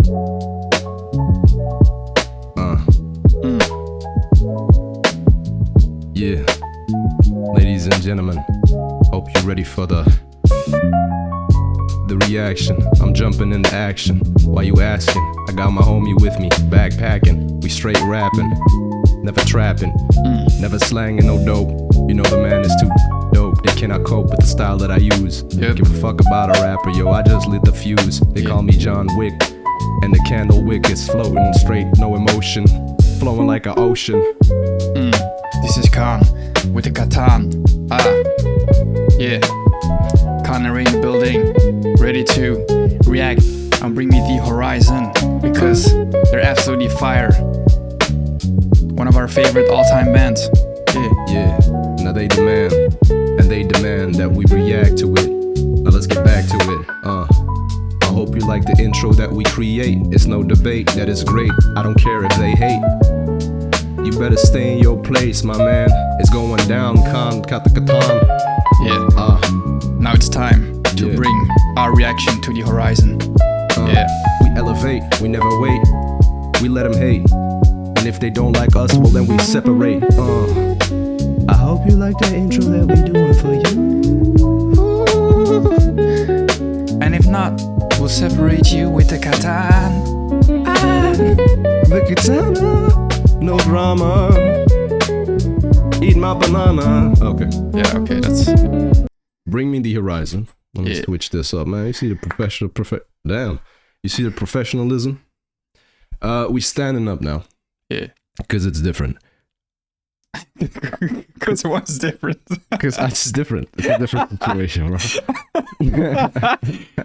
Yeah, ladies and gentlemen, hope you're ready for the reaction. I'm jumping into action. Why you asking? I got my homie with me, backpacking. We straight rapping, never trapping, never slanging no dope. You know the man is too dope. They cannot cope with the style that I use. Yep. Give a fuck about a rapper, yo. I just lit the fuse. They call me John Wick, and the candle wick is floating straight, no emotion, flowing like an ocean. This is Khan with the Katan. Yeah. Khan in the building, ready to react and bring me the horizon because they're absolutely fire. One of our favorite all-time bands. Yeah. Now they demand, and they demand that we react to it. Now let's get back to it. I hope you like the intro that we create. It's no debate that it's great. I don't care if they hate. You better stay in your place, my man. It's going down, Khan, Katakatan. Yeah. Now it's time to bring our reaction to the horizon. We elevate, we never wait. We let them hate. And if they don't like us, well then we separate. I hope you like the intro that we doing for you. And if not, we'll separate you with the Katan. The katana. No drama. Eat my banana. Okay. Yeah, okay, that's... Bring me the horizon. Let me switch this up, man. You see the damn. You see the professionalism? We standing up now. Yeah. Because it's different. Because what's different? Because it's different. It's a different situation, bro.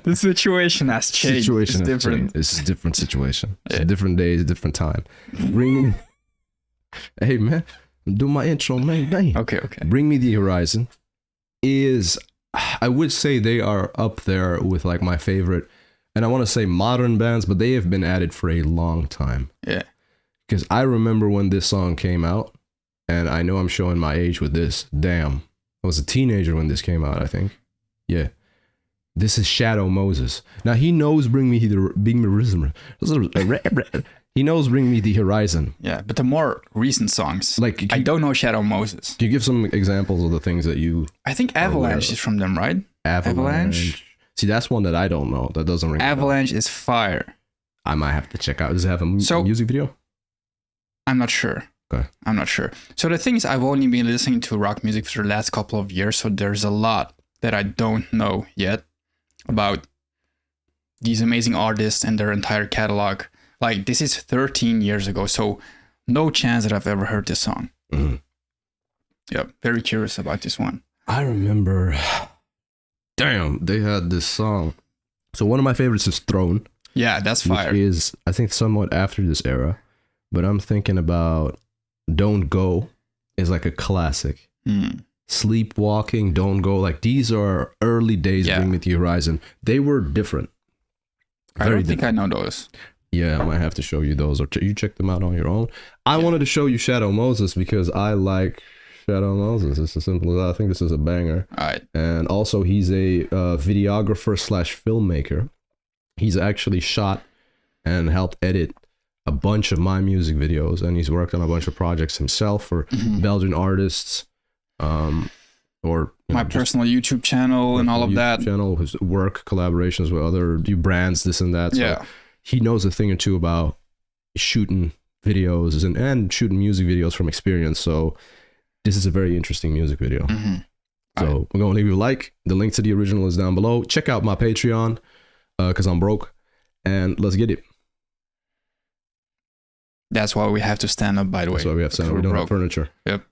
The situation has changed. Situation it's has different. changed. It's a different situation. It's a different day, it's a different time. Bring me... Hey, man. Do my intro, man. Okay. Bring Me the Horizon is... I would say they are up there with like my favorite, and I want to say modern bands, but they have been at it for a long time. Yeah. Because I remember when this song came out, and I know I'm showing my age with this. Damn. I was a teenager when this came out, I think. Yeah. This is Shadow Moses. Now, he knows Bring Me the He knows Bring Me the Horizon. Yeah, but the more recent songs, like I don't know Shadow Moses. Can you give some examples of the things that you... I think Avalanche is from them, right? Avalanche? See, that's one that I don't know. That doesn't ring. Avalanche is fire. I might have to check out. Does it have a music video? I'm not sure. Okay. I'm not sure. So the thing is, I've only been listening to rock music for the last couple of years, so there's a lot that I don't know yet about these amazing artists and their entire catalog. Like, this is 13 years ago, so no chance that I've ever heard this song. Mm-hmm. Yeah, very curious about this one. I remember... Damn, they had this song. So one of my favorites is Throne. Yeah, that's fire. Which is, I think, somewhat after this era. But I'm thinking about Don't Go is like a classic. Sleepwalking, Don't Go. Like, these are early days Bring Me the Horizon. They were different. I don't think I know those. Yeah, I might have to show you those, or you check them out on your own. I wanted to show you Shadow Moses because I like Shadow Moses. It's as simple as that. I think this is a banger. All right. And also, he's a videographer / filmmaker. He's actually shot and helped edit a bunch of my music videos, and he's worked on a bunch of projects himself for Belgian artists, or my personal YouTube channel and all of that. Channel, his work, collaborations with other brands, this and that. So yeah. He knows a thing or two about shooting videos and shooting music videos from experience. So this is a very interesting music video. So we're going to leave you a like. The link to the original is down below. Check out my Patreon because I'm broke. And let's get it. That's why we have to stand up, by the way. That's why we have to stand up. We don't have furniture. Yep.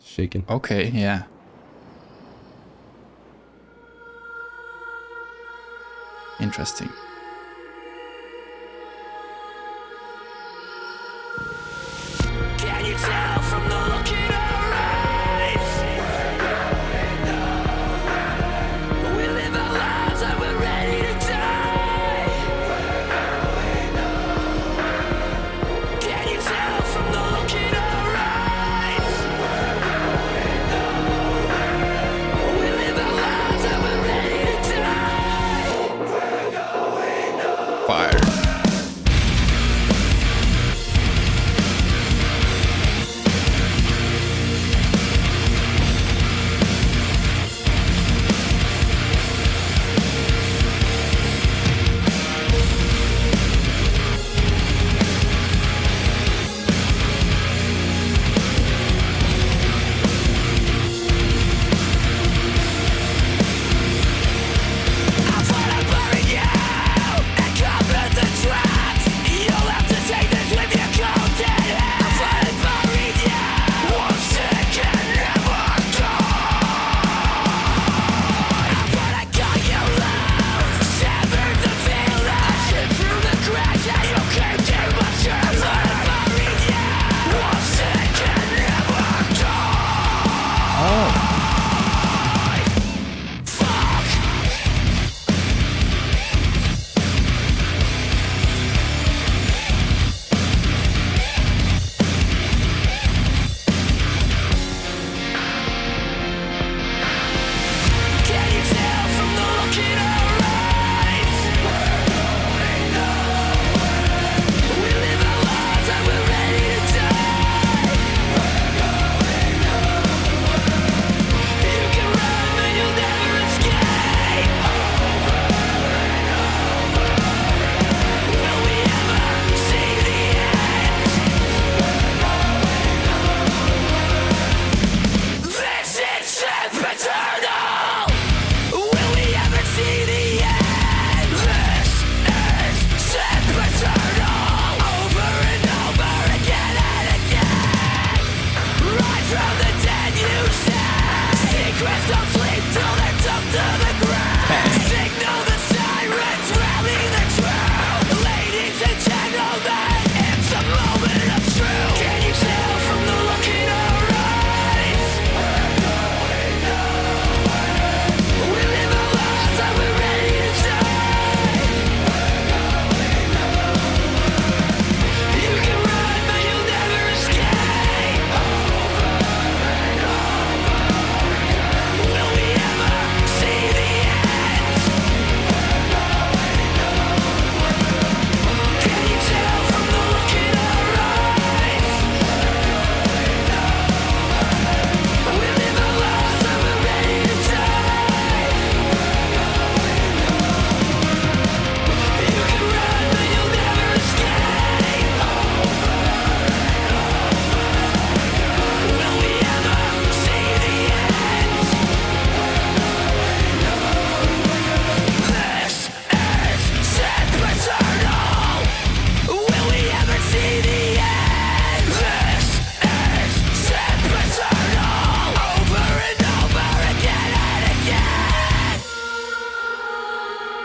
Shaking. Okay, yeah. Interesting. Can you tell from the look in our eyes? We live our lives and we're ready to die. Can you tell from the look in our eyes? We live our lives and we're ready to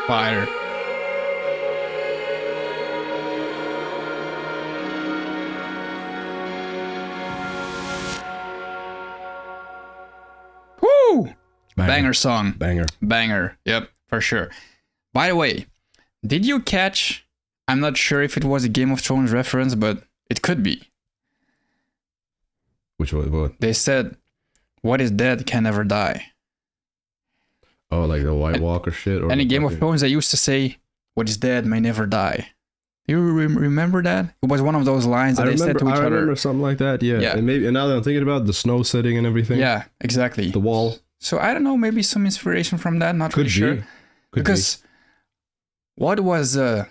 Fire. Woo! Banger song. Banger. Banger. Yep, for sure. By the way, did you catch? I'm not sure if it was a Game of Thrones reference, but it could be. Which one? What? They said, "What is dead can never die." Oh, like the White Walker shit? Or And in Game of fucking- Thrones, they used to say, "What is dead may never die." You remember that? It was one of those lines that they said to each I other. remember something like that, yeah. Yeah. And maybe, and now that I'm thinking about it, the snow setting and everything. Yeah, exactly. The wall. So I don't know, maybe some inspiration from that. Not Could really sure. be. Could Because what was the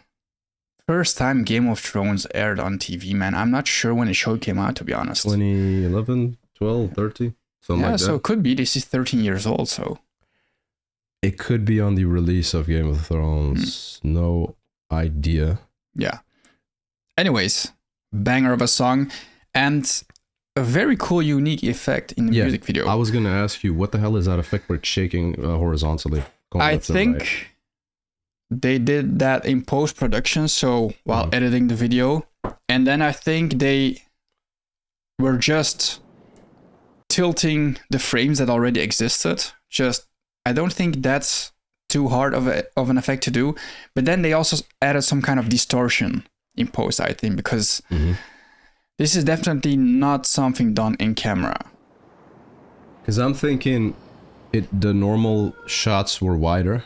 first time Game of Thrones aired on TV, man? I'm not sure when the show came out, to be honest. 2011, 12, 13, something Yeah, like that. so it could be. This is 13 years old, so. It could be on the release of Game of Thrones. No idea. Yeah. Anyways, banger of a song and a very cool, unique effect in the music video. I was going to ask you, what the hell is that effect where it's shaking horizontally? Going I left and right? think they did that in post-production, so while editing the video. And then I think they were just tilting the frames that already existed. I don't think that's too hard of an effect to do. But then they also added some kind of distortion in post, I think, because this is definitely not something done in camera. Because I'm thinking the normal shots were wider.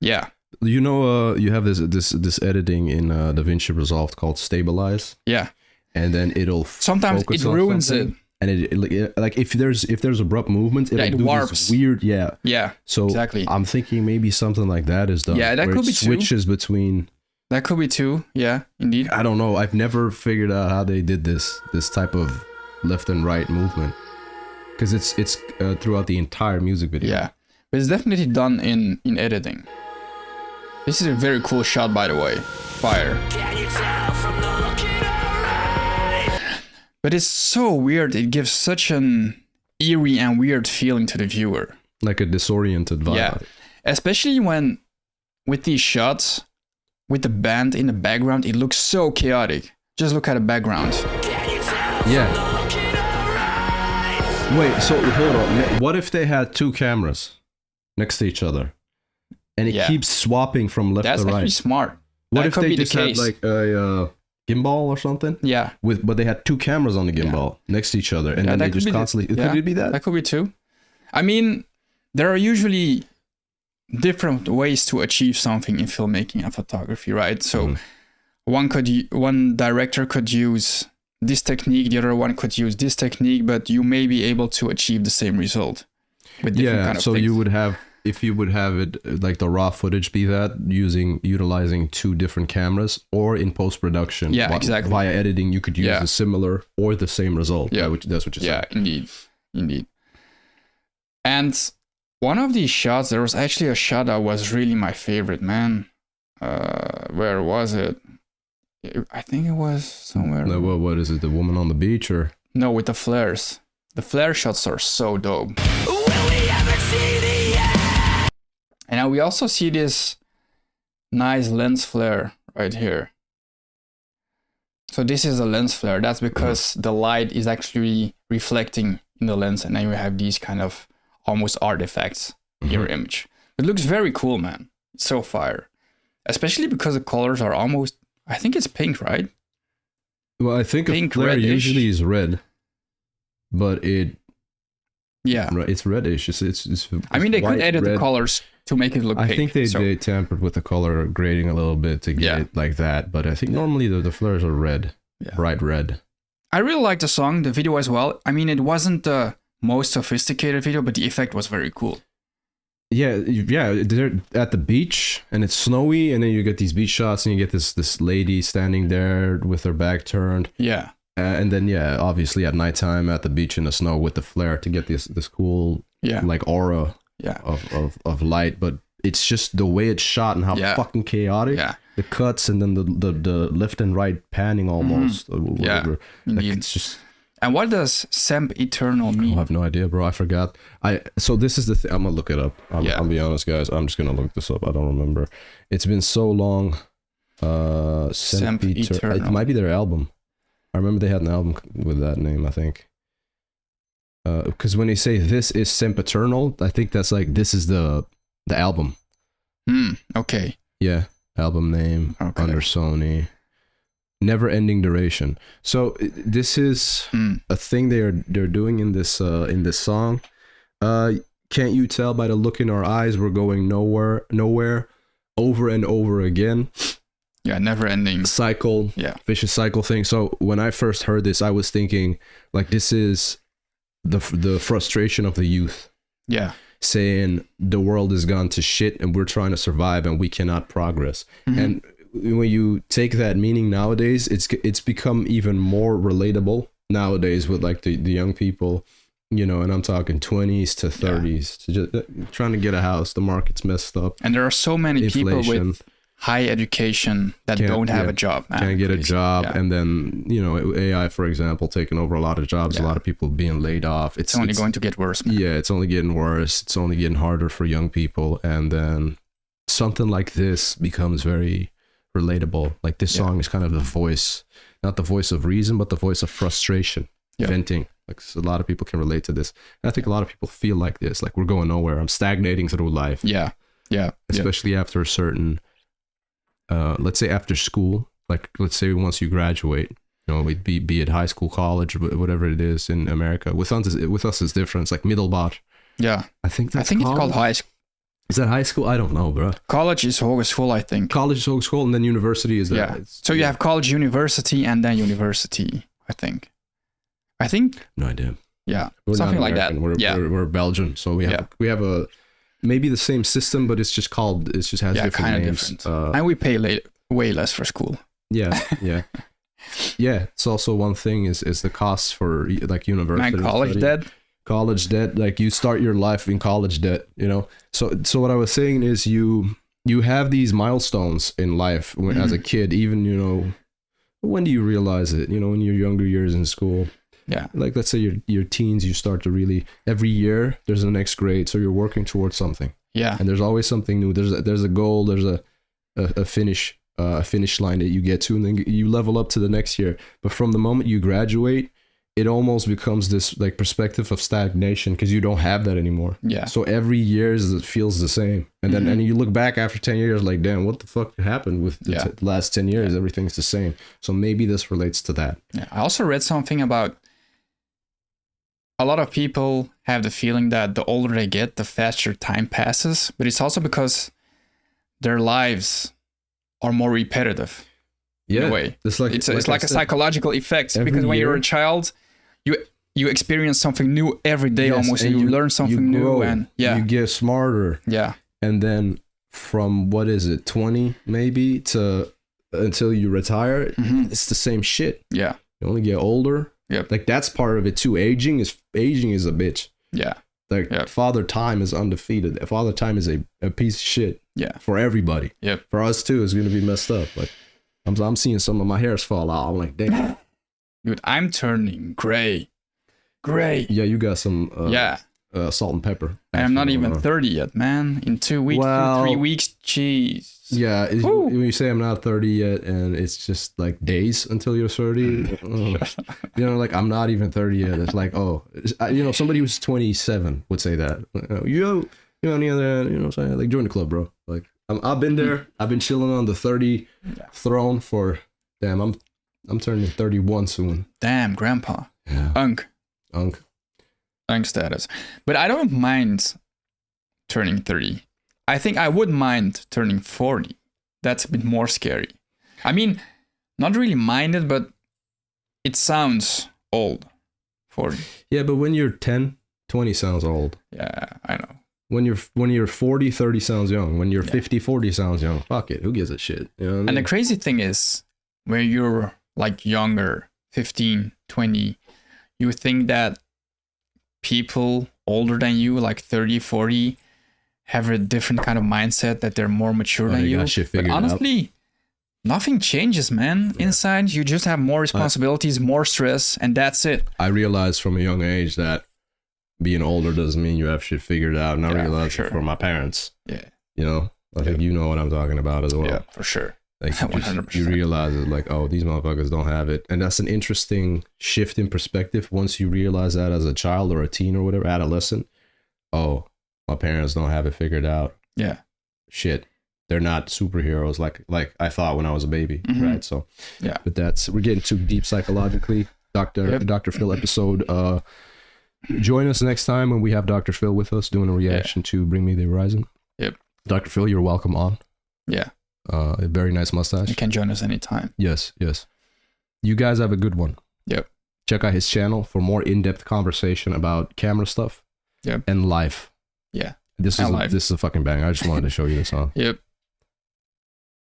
Yeah. You know, you have this editing in DaVinci Resolve called Stabilize, Yeah. and then it'll Sometimes focus it on ruins something, it. and it like if there's abrupt movement, it'll it do warps. this weird, yeah. Yeah. So exactly. I'm thinking maybe something like that is done. Yeah, that where could it be too. switches between. That could be too. Yeah, indeed. I don't know. I've never figured out how they did this type of left and right movement, because it's throughout the entire music video. Yeah. But it's definitely done in editing. This is a very cool shot, by the way. Fire. Can you tell from the look in her eyes? But it's so weird. It gives such an eerie and weird feeling to the viewer. Like a disoriented vibe. Yeah. Especially when, with these shots, with the band in the background, it looks so chaotic. Just look at the background. Can you tell Yeah. from the look in her eyes? Wait, so hold on. What if they had two cameras next to each other, and it Yeah. keeps swapping from left That's to actually right? smart. What that if could they be the just had case. like a gimbal or something? Yeah. But they had two cameras on the gimbal next to each other, and Yeah, then that they could just be the- constantly. yeah, Could it be that? That could be too. I mean, there are usually different ways to achieve something in filmmaking and photography, right? So one director could use this technique, the other one could use this technique, but you may be able to achieve the same result with different Yeah. kind of So things. you would have, if you would have it like the raw footage be that utilizing two different cameras, or in post production, Yeah, exactly. via editing, you could use Yeah. a similar or the same result. Yeah. That's what you Yeah, said. indeed. And one of these shots, there was actually a shot that was really my favorite, man. Where was it? I think it was somewhere. No, what is it? The woman on the beach, or No, with the flares. The flare shots are so dope. Will we ever see the end? And now we also see this nice lens flare right here. So this is a lens flare. That's because the light is actually reflecting in the lens, and then you have these kind of almost artifacts in your image. It looks very cool, man. It's so fire. Especially because the colors are almost, I think it's pink, right? well, I think Pink, a flare reddish. usually is red, but Yeah. it's reddish. It's I mean, they white, could edit the red. colors to make it look I pink. think they, so, they tampered with the color grading a little bit to get Yeah. it like that, but I think normally the flares are red, Yeah. bright red. I really liked the song, the video as well. I mean, it wasn't the most sophisticated video, but the effect was very cool. Yeah, they're at the beach and it's snowy, and then you get these beach shots, and you get this lady standing there with her back turned, Yeah. and then obviously at nighttime at the beach in the snow with the flare to get this cool Yeah. like aura Yeah. of light. But it's just the way it's shot and how Yeah. fucking chaotic. Yeah. The cuts and then the left and right panning almost. Or Yeah. whatever. Like Indeed. it's just And what does sempiternal I mean? have no idea, bro. I forgot. So this is the thing. I'm gonna look it up. I'll be honest, guys. I'm just gonna look this up. I don't remember. It's been so long. Sempiternal. It might be their album. I remember they had an album with that name, I think. Because when they say this is sempiternal, I think that's like this is the album. Okay. Yeah, album name under Sony. Never ending duration. So this is a thing they're doing in this song. Can't you tell by the look in our eyes we're going nowhere, over and over again. Yeah, never ending cycle. Yeah, vicious cycle thing. So when I first heard this, I was thinking like this is the frustration of the youth. Yeah, saying the world has gone to shit and we're trying to survive and we cannot progress. And when you take that meaning nowadays, it's become even more relatable nowadays with like the young people, you know, and I'm talking 20s to 30s to just trying to get a house. The market's messed up. And there are so many people with high education that don't have a job. Man. Can't get a job. And then, you know, AI, for example, taking over a lot of jobs, a lot of people being laid off. It's only going to get worse, man. Yeah, it's only getting worse. It's only getting harder for young people. And then something like this becomes very relatable. Like this song is kind of the voice, not the voice of reason, but the voice of frustration, venting. Like so a lot of people can relate to this. And I think a lot of people feel like this, like we're going nowhere. I'm stagnating through life. Yeah. Especially after a certain, let's say after school, like let's say once you graduate, you know, it'd be it high school, college, whatever it is in America. With us it's different. It's like middelbaar. Yeah. I think it's called high school. Is that high school? I don't know, bro. College is hogeschool, I think. College is hogeschool, and then university is that. Yeah. So you have college, university, and then university, I think. No idea. Yeah. We're something not like that. We're Belgian, so we have a maybe the same system, but it just has different names. Different. And we pay way less for school. Yeah. It's also one thing is the cost for like university. Man, college debt. Like you start your life in college debt, you know. So what I was saying is you have these milestones in life as a kid, even, you know, when do you realize it? You know, in your younger years in school. Yeah. Like let's say your teens, you start to really, every year there's the next grade, so you're working towards something. Yeah. And there's always something new. There's a goal, there's a finish line that you get to, and then you level up to the next year. But from the moment you graduate, it almost becomes this like perspective of stagnation because you don't have that anymore. Yeah. So every year it feels the same. And then and you look back after 10 years like, damn, what the fuck happened with the last 10 years? Everything's the same. So maybe this relates to that. Yeah. I also read something about a lot of people have the feeling that the older they get, the faster time passes. But it's also because their lives are more repetitive. In a way. It's like a psychological effect, because when you're a child, you experience something new every day almost, and you learn something new, and you get smarter. Yeah. And then from 20 maybe to until you retire, it's the same shit. Yeah. You only get older. Yeah. Like that's part of it too. Aging is a bitch. Yeah. Like Father Time is undefeated. Father Time is a piece of shit. Yeah. For everybody. Yeah. For us too, it's gonna be messed up. Like I'm seeing some of my hairs fall out. I'm like, damn. Dude, I'm turning gray. Gray. Yeah, you got some salt and pepper. I'm not even 30 yet, man. In 2 weeks, 3 weeks, jeez. Yeah, when you say I'm not 30 yet, and it's just like days until you're 30, you know, like I'm not even 30 yet. It's like, you know, somebody who's 27 would say that. You know, any other, you know what I'm saying? Like, join the club, bro. Like, I've been there. I've been chilling on the 30 throne for, damn, I'm turning 31 soon. Damn, grandpa. Yeah. Unk status. But I don't mind turning 30. I think I would mind turning 40. That's a bit more scary. I mean, not really mind it, but it sounds old. 40. Yeah, but when you're 10, 20 sounds old. Yeah, I know. When you're 40, 30 sounds young. When you're 50, 40 sounds young. Fuck it. Who gives a shit? You know what I mean? And the crazy thing is, when you're like younger, 15, 20, you think that people older than you, like 30, 40, have a different kind of mindset, that they're more mature than you. But honestly, nothing changes, man. Inside, you just have more responsibilities, more stress, and that's it. I realized from a young age that being older doesn't mean you have shit figured out. And I realized it from my parents. Yeah. You know, I think you know what I'm talking about as well. Yeah, for sure. Like, 100%. you realize it, like, oh, these motherfuckers don't have it. And that's an interesting shift in perspective once you realize that as a child or a teen or whatever, adolescent. Oh, my parents don't have it figured out. Yeah. Shit. They're not superheroes like I thought when I was a baby, right? So, yeah. But we're getting too deep psychologically. Dr. Phil episode. Join us next time when we have Dr. Phil with us doing a reaction to Bring Me the Horizon. Yep. Dr. Phil, you're welcome on. Yeah. A very nice mustache. You can join us anytime. Yes. You guys have a good one. Yep. Check out his channel for more in-depth conversation about camera stuff. Yep. And life. Yeah. This is a fucking bang. I just wanted to show you this song. Yep.